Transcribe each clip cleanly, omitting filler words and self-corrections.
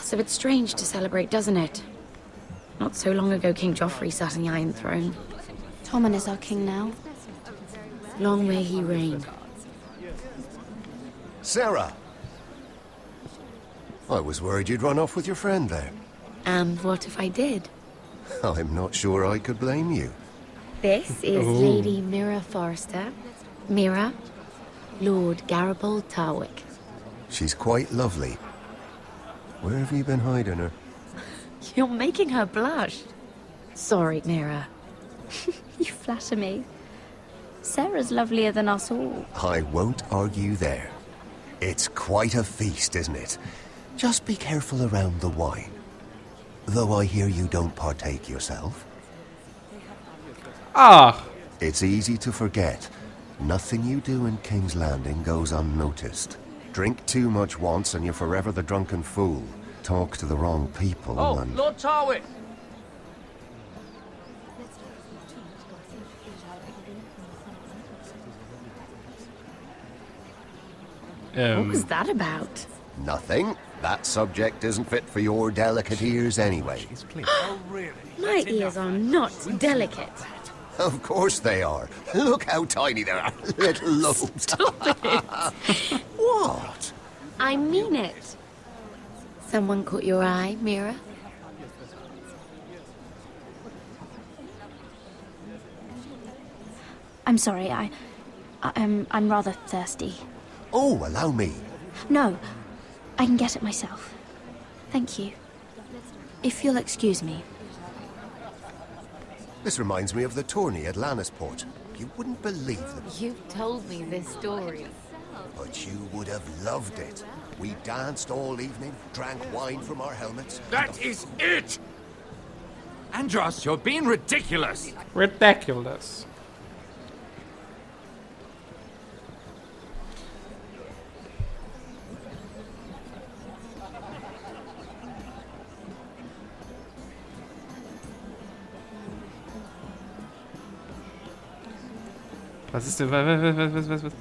So it's strange to celebrate, doesn't it? Not so long ago, King Joffrey sat on the Iron Throne. Tommen is our king now. Long may he reign. Sarah! I was worried you'd run off with your friend there. And what if I did? I'm not sure I could blame you. This is Lady Mira Forrester. Mira, Lord Garibald Tarwick. She's quite lovely. Where have you been hiding her? You're making her blush. Sorry, Mira. You flatter me. Sarah's lovelier than us all. I won't argue there. It's quite a feast, isn't it? Just be careful around the wine. Though I hear you don't partake yourself. Ah. It's easy to forget. Nothing you do in King's Landing goes unnoticed. Drink too much once and you're forever the drunken fool. Talk to the wrong people and... Lord Tarwick! What was that about? Nothing. That subject isn't fit for your delicate ears anyway. Oh, really? My ears are not delicate. Of course they are. Look how tiny they are. Little lobes. Stop it. What? I mean it. Someone caught your eye, Mira? I'm sorry, I'm rather thirsty. Oh, allow me. No, I can get it myself. Thank you. If you'll excuse me. This reminds me of the tourney at Lannisport. You wouldn't believe them. You've told me this story. But you would have loved it. We danced all evening, drank wine from our helmets. That is it! Andros, you're being ridiculous! Ridiculous. Was ist denn? Was?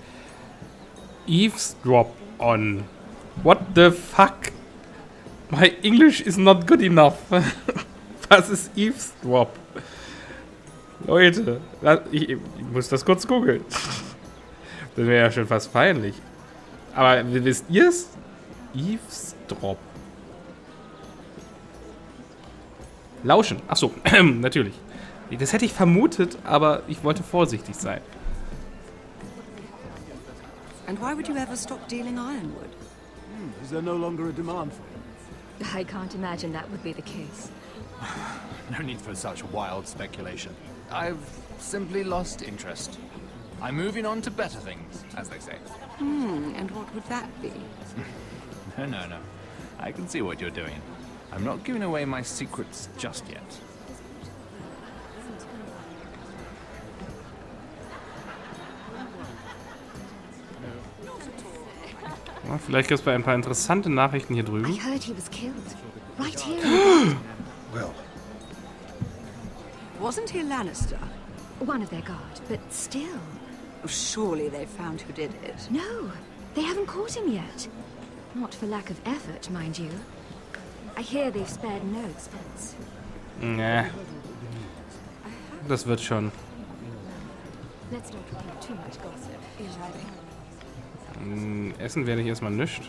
Eavesdrop on. What the fuck? My English is not good enough. Was ist Eavesdrop? Leute, ich muss das kurz googeln. Das wäre ja schon fast peinlich. Aber wisst ihr es? Eavesdrop. Lauschen. Achso, natürlich. Das hätte ich vermutet, aber ich wollte vorsichtig sein. And why would you ever stop dealing ironwood? Is there no longer a demand for it? I can't imagine that would be the case. No need for such wild speculation. I've simply lost interest. I'm moving on to better things, as they say. And what would that be? No. I can see what you're doing. I'm not giving away my secrets just yet. Ja, vielleicht gibt es ein paar interessante Nachrichten hier drüben. I heard he was killed. Right here. Well, Wasn't he a Lannister? One of their guard, but still. Surely they found who did it. No, they haven't caught him yet. Not for lack of effort, mind you. I hear they've spared no expense. Nee. Das wird schon. Let's not repeat too much gossip. Essen werde ich erstmal nichts.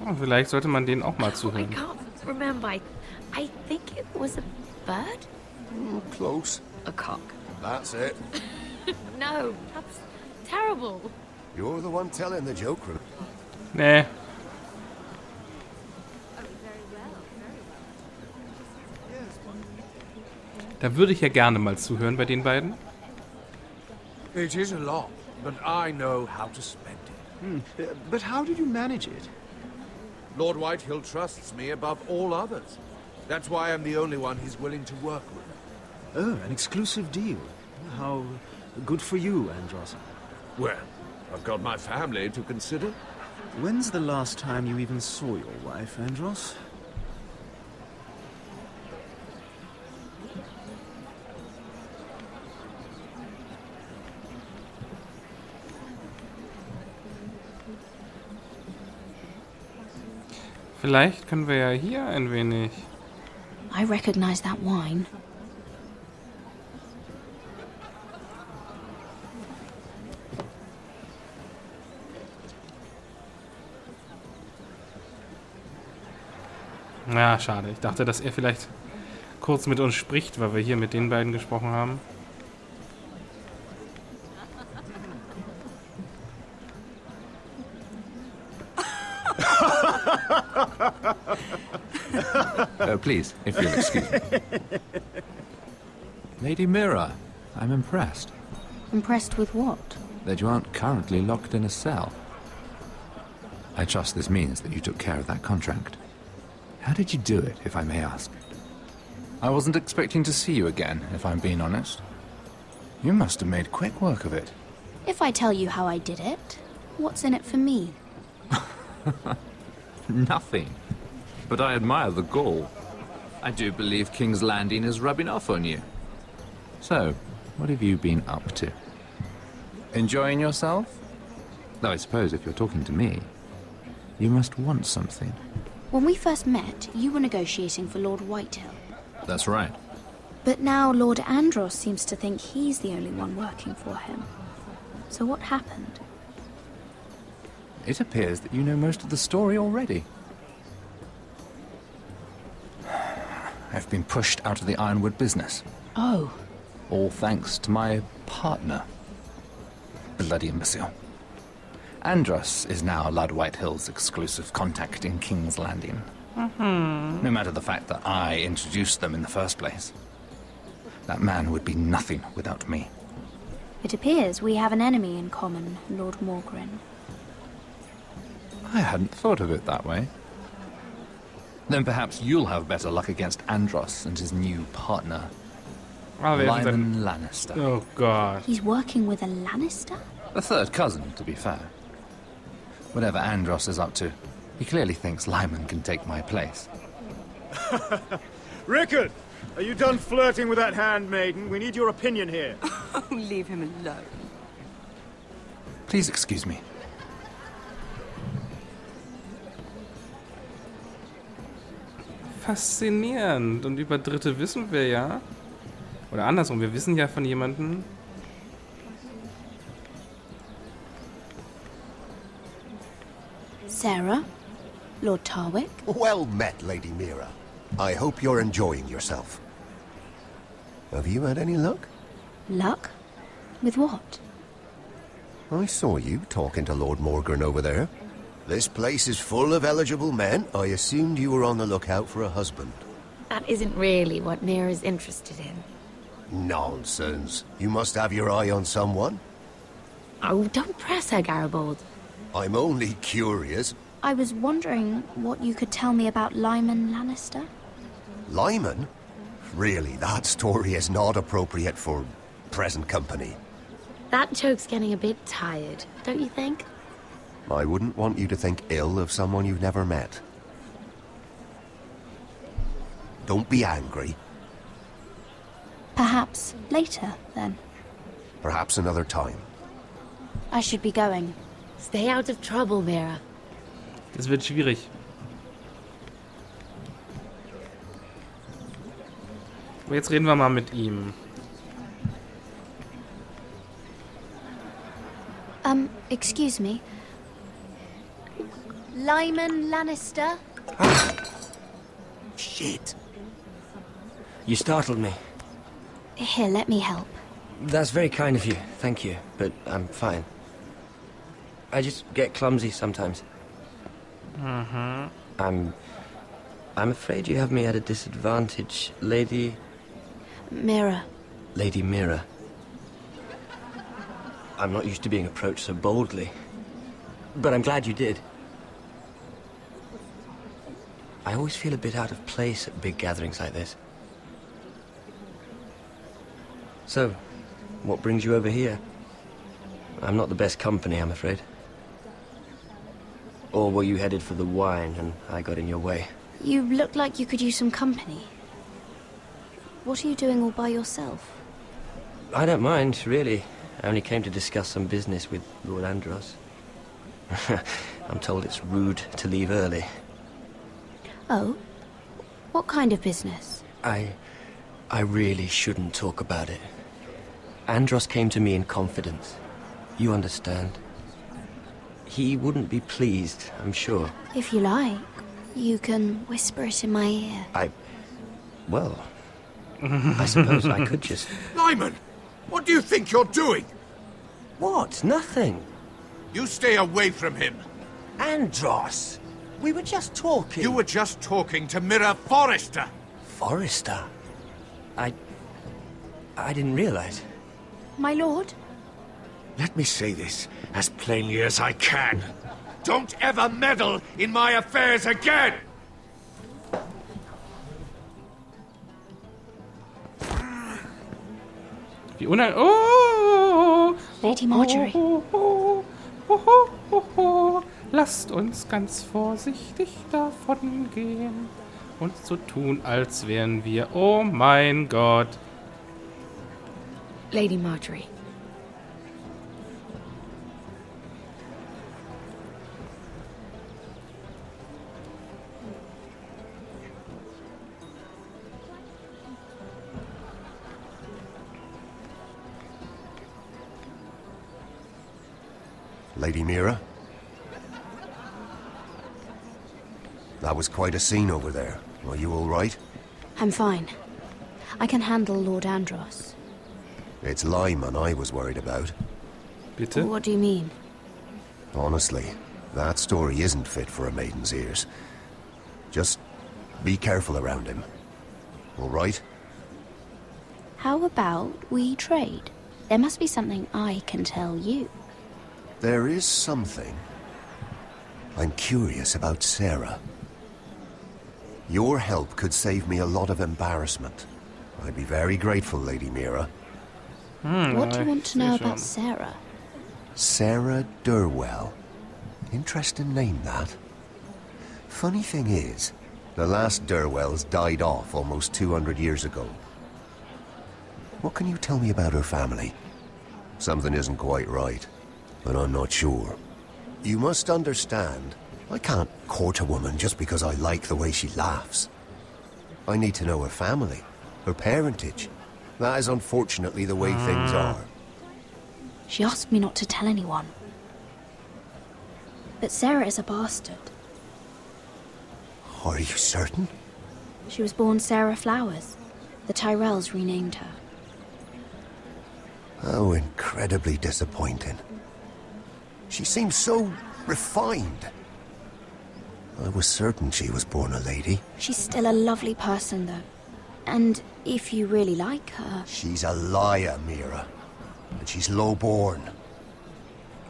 Oh, vielleicht sollte man denen auch mal I zuhören. can't remember. I think it was a bird? close. A cock. That's it. No, that's terrible. You're the one telling the joke. Nee. Da würde ich ja gerne mal zuhören bei den beiden. It is a lot, but I know how to spend it. But how did you manage it? Lord Whitehill trusts me above all others. That's why I'm the only one he's willing to work with. Oh, an exclusive deal. How good for you, Andros. Well, I've got my family to consider. When's the last time you even saw your wife, Andros? Vielleicht können wir ja hier ein wenig... I recognize that wine. Ja, schade. Ich dachte, dass er vielleicht kurz mit uns spricht, weil wir hier mit den beiden gesprochen haben. Please, if you'll excuse me. Lady Mira, I'm impressed Impressed with what? that you aren't currently locked in a cell. I trust this means that you took care of that contract. How did you do it, if I may ask? I wasn't expecting to see you again, if I'm being honest. You must have made quick work of it. If I tell you how I did it, what's in it for me? Nothing. But I admire the gall. I do believe King's Landing is rubbing off on you. So, what have you been up to? Enjoying yourself? Though I suppose if you're talking to me, you must want something. When we first met, you were negotiating for Lord Whitehill. That's right. But now Lord Andros seems to think he's the only one working for him. So what happened? It appears that you know most of the story already. I've been pushed out of the ironwood business. Oh. All thanks to my partner. Bloody imbecile. Andros is now Lord Whitehill's exclusive contact in King's Landing. No matter the fact that I introduced them in the first place. That man would be nothing without me. It appears we have an enemy in common, Lord Morgren. I hadn't thought of it that way. Then perhaps you'll have better luck against Andros and his new partner, Lyman Lannister. Oh, God. He's working with a Lannister? A third cousin, to be fair. Whatever Andros is up to, he clearly thinks Lyman can take my place. Rickard! Are you done flirting with that handmaiden? We need your opinion here. Oh, leave him alone. Please excuse me. Faszinierend. Und über Dritte wissen wir ja. Oder andersrum, wir wissen ja von jemandem. Sarah? Lord Tarwick? Well met, Lady Mira. I hope you're enjoying yourself. Have you had any luck? Luck? With what? I saw you talking to Lord Morgan over there. This place is full of eligible men. I assumed you were on the lookout for a husband. That isn't really what Mira's interested in. Nonsense. You must have your eye on someone. Oh, don't press her, Garibaldi. I'm only curious. I was wondering what you could tell me about Lyman Lannister. Lyman? Really, that story is not appropriate for present company. That joke's getting a bit tired, don't you think? I wouldn't want you to think ill of someone you've never met. Don't be angry. Perhaps later, then. Perhaps another time. I should be going. Stay out of trouble, Mira. Das wird schwierig. Aber jetzt reden wir mal mit ihm. Excuse me. Lyman Lannister? Shit. You startled me. Here, let me help. That's very kind of you, thank you, but I'm fine. I just get clumsy sometimes. I'm afraid you have me at a disadvantage, Lady... Mira. Lady Mira. I'm not used to being approached so boldly, but I'm glad you did. I always feel a bit out of place at big gatherings like this. So, what brings you over here? I'm not the best company, I'm afraid. Or were you headed for the wine and I got in your way? You look like you could use some company. What are you doing all by yourself? I don't mind, really. I only came to discuss some business with Lord Andros. I'm told it's rude to leave early. Oh? What kind of business? I really shouldn't talk about it. Andros came to me in confidence. You understand? He wouldn't be pleased, I'm sure. If you like, you can whisper it in my ear. Well, I suppose I could just... Lyman! What do you think you're doing? What? Nothing. You stay away from him. Andros! We were just talking. You were just talking to Mirror Forrester. Forrester? I didn't realize. My lord? Let me say this as plainly as I can. Don't ever meddle in my affairs again! Wie oh! Lady Marjorie. Lasst uns ganz vorsichtig davon gehen und so tun, als wären wir... Oh mein Gott. Lady Marjorie. Lady Mira? That was quite a scene over there. Are you all right? I'm fine. I can handle Lord Andros. It's Lyman I was worried about. Bitte? What do you mean? Honestly, that story isn't fit for a maiden's ears. Just be careful around him. All right? How about we trade? There must be something I can tell you. There is something. I'm curious about Sarah. Your help could save me a lot of embarrassment. I'd be very grateful, Lady Mira. What do you want to know about Sarah? Sarah Durwell. Interesting name, that. Funny thing is, the last Durwells died off almost 200 years ago. What can you tell me about her family? Something isn't quite right, but I'm not sure. You must understand, I can't court a woman just because I like the way she laughs. I need to know her family, her parentage. That is unfortunately the way things are. She asked me not to tell anyone. But Sarah is a bastard. Are you certain? She was born Sarah Flowers. The Tyrells renamed her. How incredibly disappointing. She seems so refined. I was certain she was born a lady. She's still a lovely person, though. And if you really like her... She's a liar, Mira. And she's low-born.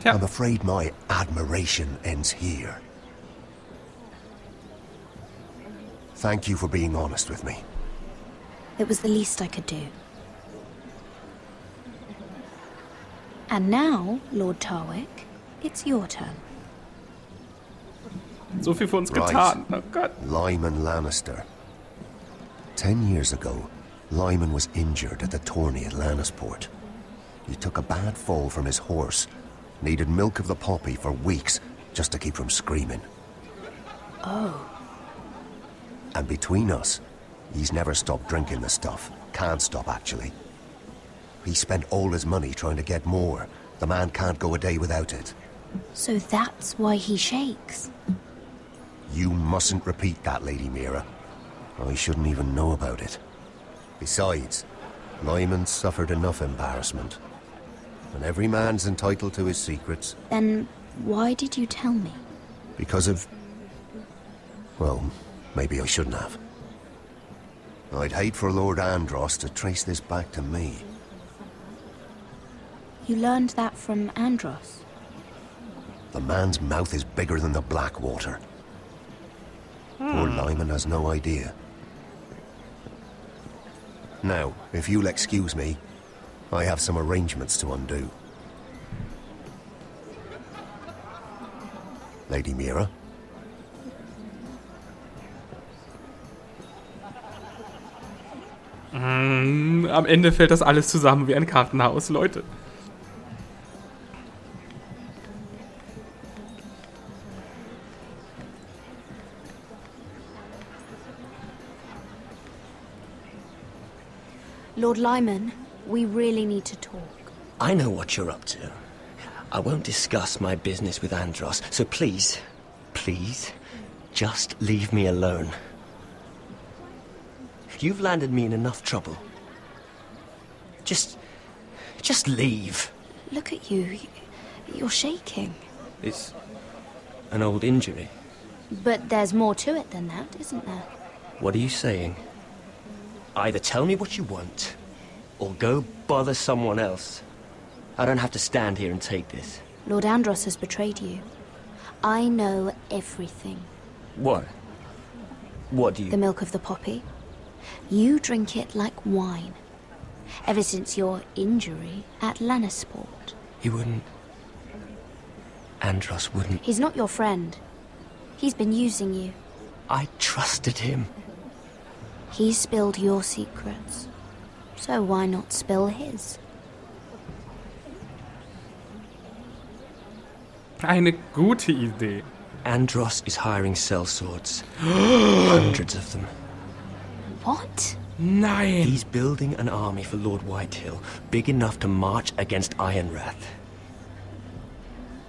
Yeah. I'm afraid my admiration ends here. Thank you for being honest with me. It was the least I could do. And now, Lord Tarwick, it's your turn. So viel für uns getan. Oh Gott. Lyman Lannister. 10 years ago, Lyman was injured at the tourney at Lannisport. He took a bad fall from his horse. Needed milk of the poppy for weeks just to keep from screaming. Oh. And between us, he's never stopped drinking the stuff. Can't stop, actually. He spent all his money trying to get more. The man can't go a day without it. So that's why he shakes. You mustn't repeat that, Lady Mira. I shouldn't even know about it. Besides, Lyman suffered enough embarrassment. And every man's entitled to his secrets. Then why did you tell me? Because of... well, maybe I shouldn't have. I'd hate for Lord Andros to trace this back to me. You learned that from Andros? The man's mouth is bigger than the Blackwater. Poor Lyman has no idea. Now, if you'll excuse me, I have some arrangements to undo. Lady Mira? Am Ende fällt das alles zusammen wie ein Kartenhaus, Leute. Lord Lyman, we really need to talk. I know what you're up to. I won't discuss my business with Andros, so please, just leave me alone. You've landed me in enough trouble. Just leave. Look at you. You're shaking. It's an old injury. But there's more to it than that, isn't there? What are you saying? Either tell me what you want, or go bother someone else. I don't have to stand here and take this. Lord Andros has betrayed you. I know everything. What? What do you... The milk of the poppy. You drink it like wine. Ever since your injury at Lannisport. He wouldn't... Andros wouldn't... He's not your friend. He's been using you. I trusted him. He spilled your secrets. So why not spill his? Eine gute Idee. Andros is hiring sellswords. Hundreds of them. What? Nein. He's building an army for Lord Whitehill, big enough to march against Ironrath.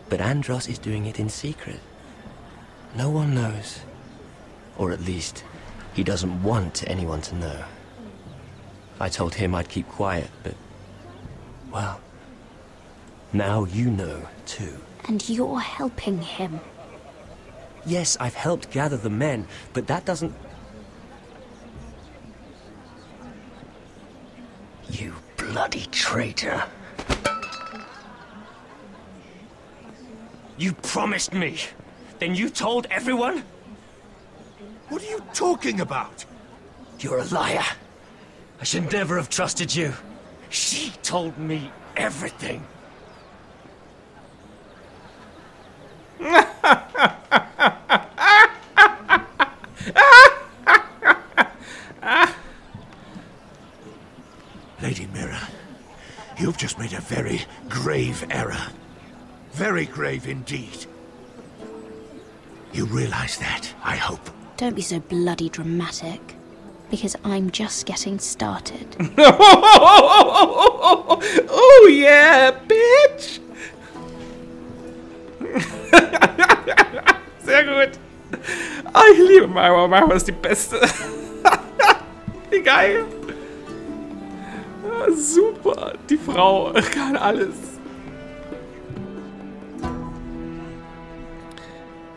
But Andros is doing it in secret. No one knows. Or at least, he doesn't want anyone to know. I told him I'd keep quiet, but... well... now you know, too. And you're helping him. Yes, I've helped gather the men, but that doesn't... You bloody traitor. You promised me. Then you told everyone? What are you talking about? You're a liar. I should never have trusted you. She told me everything. Lady Mira, you've just made a very grave error. Very grave indeed. You realize that, I hope. Don't be so bloody dramatic. Because I'm just getting started. Oh yeah, bitch! Sehr gut. Oh, ich liebe Myra. Myra ist die Beste. Wie geil. Ah, super. Die Frau kann alles.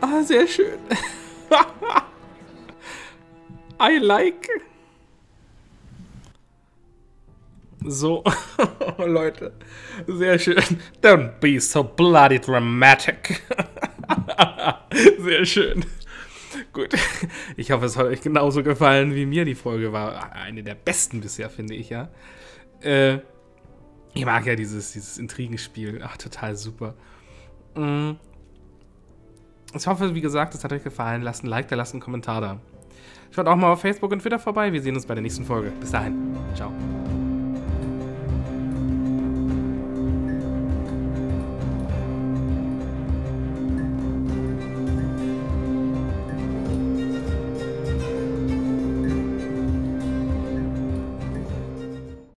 Ah, sehr schön. I like. So, Leute, sehr schön. Don't be so bloody dramatic. Sehr schön. Gut, ich hoffe, es hat euch genauso gefallen wie mir. Die Folge war eine der besten bisher, finde ich, ja. Ich mag ja dieses Intrigenspiel. Ach, total super. Ich hoffe, wie gesagt, es hat euch gefallen. Lasst ein Like da, lasst einen Kommentar da. Schaut auch mal auf Facebook und Twitter vorbei. Wir sehen uns bei der nächsten Folge. Bis dahin. Ciao.